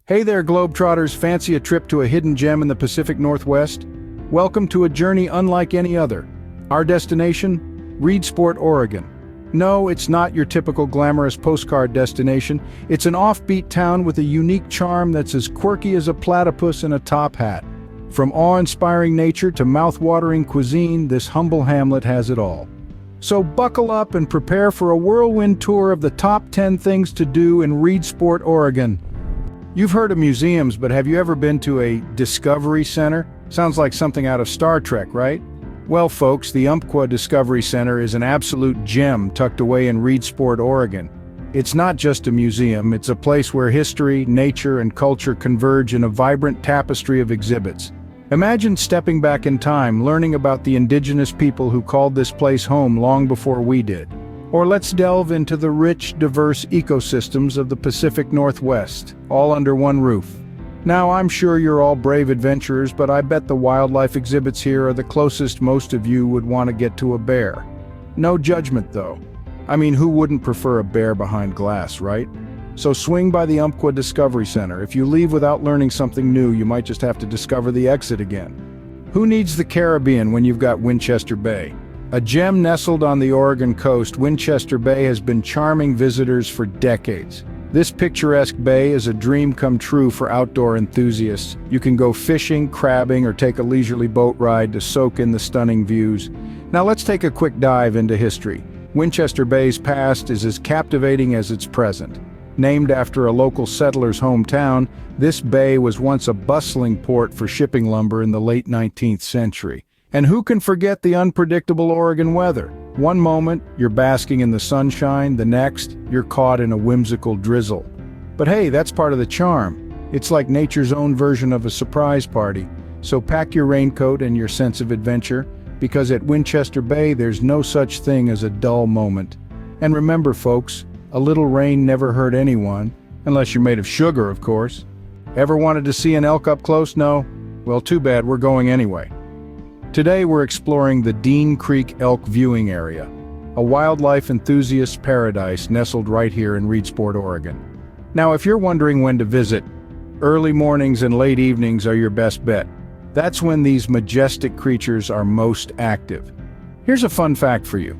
Hey there, Globetrotters, fancy a trip to a hidden gem in the Pacific Northwest? Welcome to a journey unlike any other. Our destination? Reedsport, Oregon. No, it's not your typical glamorous postcard destination. It's an offbeat town with a unique charm that's as quirky as a platypus in a top hat. From awe-inspiring nature to mouth-watering cuisine, this humble hamlet has it all. So buckle up and prepare for a whirlwind tour of the top 10 things to do in Reedsport, Oregon. You've heard of museums, but have you ever been to a Discovery Center? Sounds like something out of Star Trek, right? Well, folks, the Umpqua Discovery Center is an absolute gem tucked away in Reedsport, Oregon. It's not just a museum, it's a place where history, nature, and culture converge in a vibrant tapestry of exhibits. Imagine stepping back in time, learning about the indigenous people who called this place home long before we did. Or let's delve into the rich, diverse ecosystems of the Pacific Northwest, all under one roof. Now, I'm sure you're all brave adventurers, but I bet the wildlife exhibits here are the closest most of you would want to get to a bear. No judgment, though. I mean, who wouldn't prefer a bear behind glass, right? So swing by the Umpqua Discovery Center. If you leave without learning something new, you might just have to discover the exit again. Who needs the Caribbean when you've got Winchester Bay? A gem nestled on the Oregon coast, Winchester Bay has been charming visitors for decades. This picturesque bay is a dream come true for outdoor enthusiasts. You can go fishing, crabbing, or take a leisurely boat ride to soak in the stunning views. Now let's take a quick dive into history. Winchester Bay's past is as captivating as its present. Named after a local settler's hometown, this bay was once a bustling port for shipping lumber in the late 19th century. And who can forget the unpredictable Oregon weather? One moment, you're basking in the sunshine, the next, you're caught in a whimsical drizzle. But hey, that's part of the charm. It's like nature's own version of a surprise party. So pack your raincoat and your sense of adventure, because at Winchester Bay there's no such thing as a dull moment. And remember, folks, a little rain never hurt anyone, unless you're made of sugar, of course. Ever wanted to see an elk up close? No? Well, too bad, we're going anyway. Today we're exploring the Dean Creek Elk Viewing Area, a wildlife enthusiast paradise nestled right here in Reedsport, Oregon. Now, if you're wondering when to visit, early mornings and late evenings are your best bet. That's when these majestic creatures are most active. Here's a fun fact for you.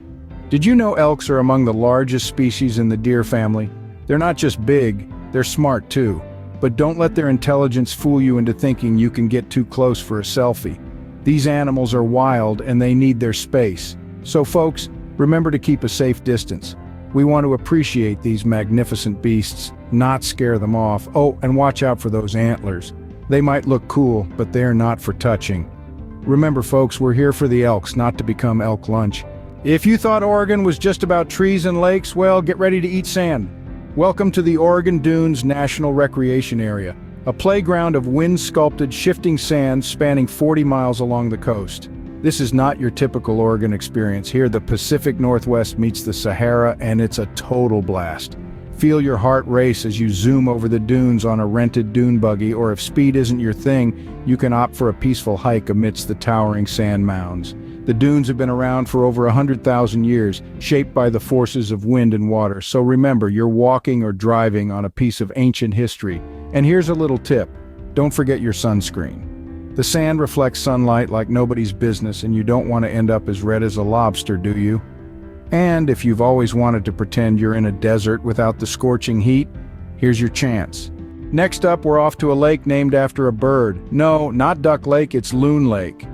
Did you know elks are among the largest species in the deer family? They're not just big, they're smart too. But don't let their intelligence fool you into thinking you can get too close for a selfie. These animals are wild and they need their space. So folks, remember to keep a safe distance. We want to appreciate these magnificent beasts, not scare them off. Oh, and watch out for those antlers. They might look cool, but they're not for touching. Remember folks, we're here for the elks, not to become elk lunch. If you thought Oregon was just about trees and lakes, well, get ready to eat sand. Welcome to the Oregon Dunes National Recreation Area, a playground of wind-sculpted shifting sand spanning 40 miles along the coast. This is not your typical Oregon experience. Here, the Pacific Northwest meets the Sahara, and it's a total blast. Feel your heart race as you zoom over the dunes on a rented dune buggy, or if speed isn't your thing, you can opt for a peaceful hike amidst the towering sand mounds. The dunes have been around for over 100,000 years, shaped by the forces of wind and water. So remember, you're walking or driving on a piece of ancient history. And here's a little tip. Don't forget your sunscreen. The sand reflects sunlight like nobody's business, and you don't want to end up as red as a lobster, do you? And if you've always wanted to pretend you're in a desert without the scorching heat, here's your chance. Next up, we're off to a lake named after a bird. No, not Duck Lake, it's Loon Lake.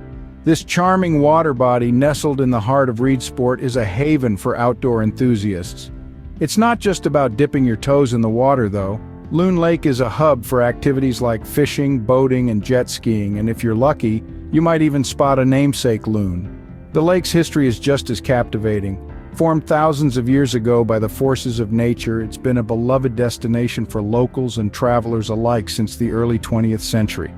This charming water body nestled in the heart of Reedsport is a haven for outdoor enthusiasts. It's not just about dipping your toes in the water, though. Loon Lake is a hub for activities like fishing, boating, and jet skiing, and if you're lucky, you might even spot a namesake loon. The lake's history is just as captivating. Formed thousands of years ago by the forces of nature, it's been a beloved destination for locals and travelers alike since the early 20th century.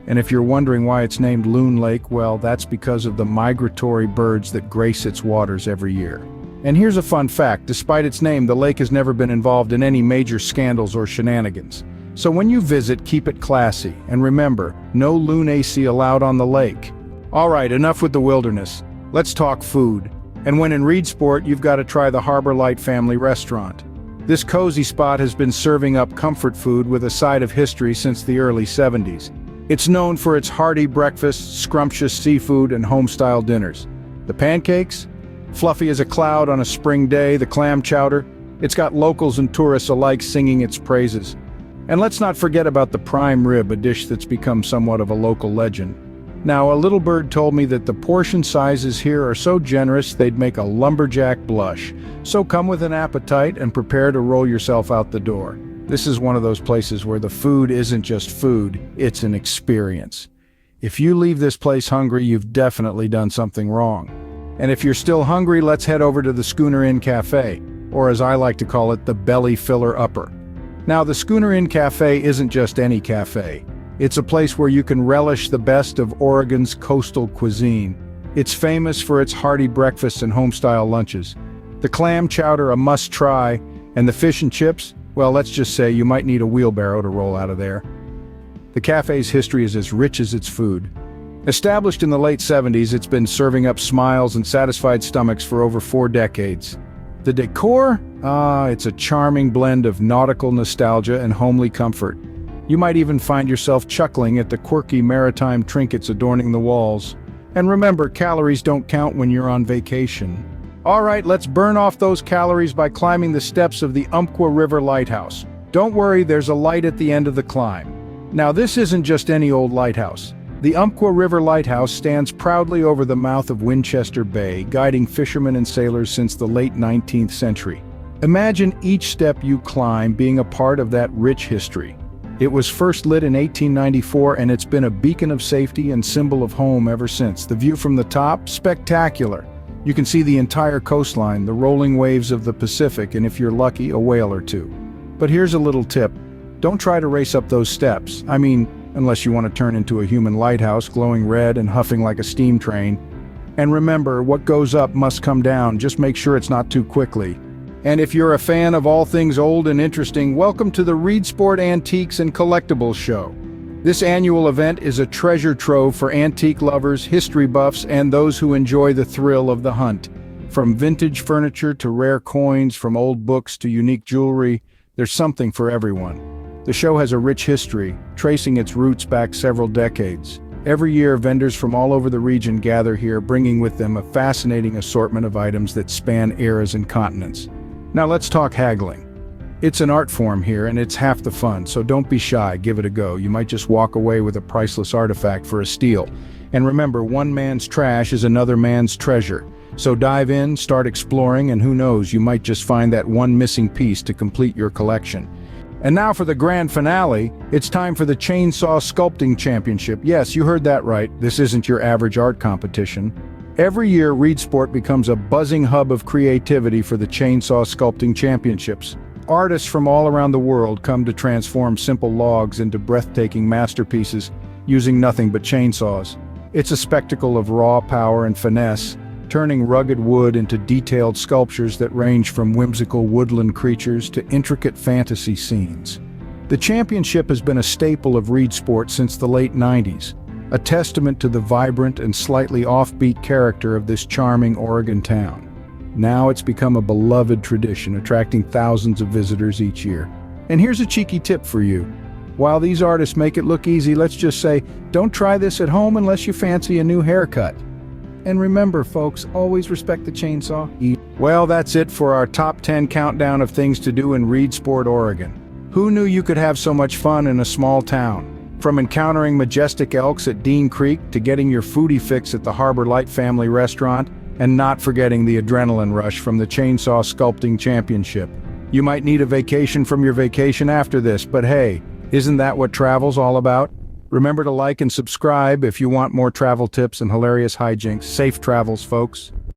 And if you're wondering why it's named Loon Lake, well, that's because of the migratory birds that grace its waters every year. And here's a fun fact, despite its name, the lake has never been involved in any major scandals or shenanigans. So when you visit, keep it classy, and remember, no loon AC allowed on the lake. Alright, enough with the wilderness. Let's talk food. And when in Reedsport, you've got to try the Harbor Light family restaurant. This cozy spot has been serving up comfort food with a side of history since the early 70s. It's known for its hearty breakfasts, scrumptious seafood, and home-style dinners. The pancakes? Fluffy as a cloud on a spring day, the clam chowder? It's got locals and tourists alike singing its praises. And let's not forget about the prime rib, a dish that's become somewhat of a local legend. Now, a little bird told me that the portion sizes here are so generous they'd make a lumberjack blush. So come with an appetite and prepare to roll yourself out the door. This is one of those places where the food isn't just food, it's an experience. If you leave this place hungry, you've definitely done something wrong. And if you're still hungry, let's head over to the Schooner Inn Cafe, or as I like to call it, the belly filler upper. Now, the Schooner Inn Cafe isn't just any cafe. It's a place where you can relish the best of Oregon's coastal cuisine. It's famous for its hearty breakfasts and home-style lunches. The clam chowder, a must-try, and the fish and chips, well, let's just say you might need a wheelbarrow to roll out of there. The cafe's history is as rich as its food. Established in the late 70s, it's been serving up smiles and satisfied stomachs for over 4 decades. The decor? It's a charming blend of nautical nostalgia and homely comfort. You might even find yourself chuckling at the quirky maritime trinkets adorning the walls. And remember, calories don't count when you're on vacation. All right, let's burn off those calories by climbing the steps of the Umpqua River Lighthouse. Don't worry, there's a light at the end of the climb. Now, this isn't just any old lighthouse. The Umpqua River Lighthouse stands proudly over the mouth of Winchester Bay, guiding fishermen and sailors since the late 19th century. Imagine each step you climb being a part of that rich history. It was first lit in 1894, and it's been a beacon of safety and symbol of home ever since. The view from the top? Spectacular. You can see the entire coastline, the rolling waves of the Pacific, and if you're lucky, a whale or two. But here's a little tip. Don't try to race up those steps. I mean, unless you want to turn into a human lighthouse, glowing red and huffing like a steam train. And remember, what goes up must come down. Just make sure it's not too quickly. And if you're a fan of all things old and interesting, welcome to the Reedsport Antiques and Collectibles Show. This annual event is a treasure trove for antique lovers, history buffs, and those who enjoy the thrill of the hunt. From vintage furniture to rare coins, from old books to unique jewelry, there's something for everyone. The show has a rich history, tracing its roots back several decades. Every year, vendors from all over the region gather here, bringing with them a fascinating assortment of items that span eras and continents. Now let's talk haggling. It's an art form here, and it's half the fun, so don't be shy, give it a go. You might just walk away with a priceless artifact for a steal. And remember, one man's trash is another man's treasure. So dive in, start exploring, and who knows, you might just find that one missing piece to complete your collection. And now for the grand finale, it's time for the Chainsaw Sculpting Championship. Yes, you heard that right, this isn't your average art competition. Every year, Reedsport becomes a buzzing hub of creativity for the Chainsaw Sculpting Championships. Artists from all around the world come to transform simple logs into breathtaking masterpieces using nothing but chainsaws. It's a spectacle of raw power and finesse, turning rugged wood into detailed sculptures that range from whimsical woodland creatures to intricate fantasy scenes. The championship has been a staple of Reedsport since the late 90s. A testament to the vibrant and slightly offbeat character of this charming Oregon town. Now it's become a beloved tradition, attracting thousands of visitors each year. And here's a cheeky tip for you. While these artists make it look easy, let's just say, don't try this at home unless you fancy a new haircut. And remember, folks, always respect the chainsaw. Well, that's it for our top 10 countdown of things to do in Reedsport, Oregon. Who knew you could have so much fun in a small town? From encountering majestic elks at Dean Creek to getting your foodie fix at the Harbor Light Family Restaurant, and not forgetting the adrenaline rush from the Chainsaw Sculpting Championship. You might need a vacation from your vacation after this, but hey, isn't that what travel's all about? Remember to like and subscribe if you want more travel tips and hilarious hijinks. Safe travels, folks.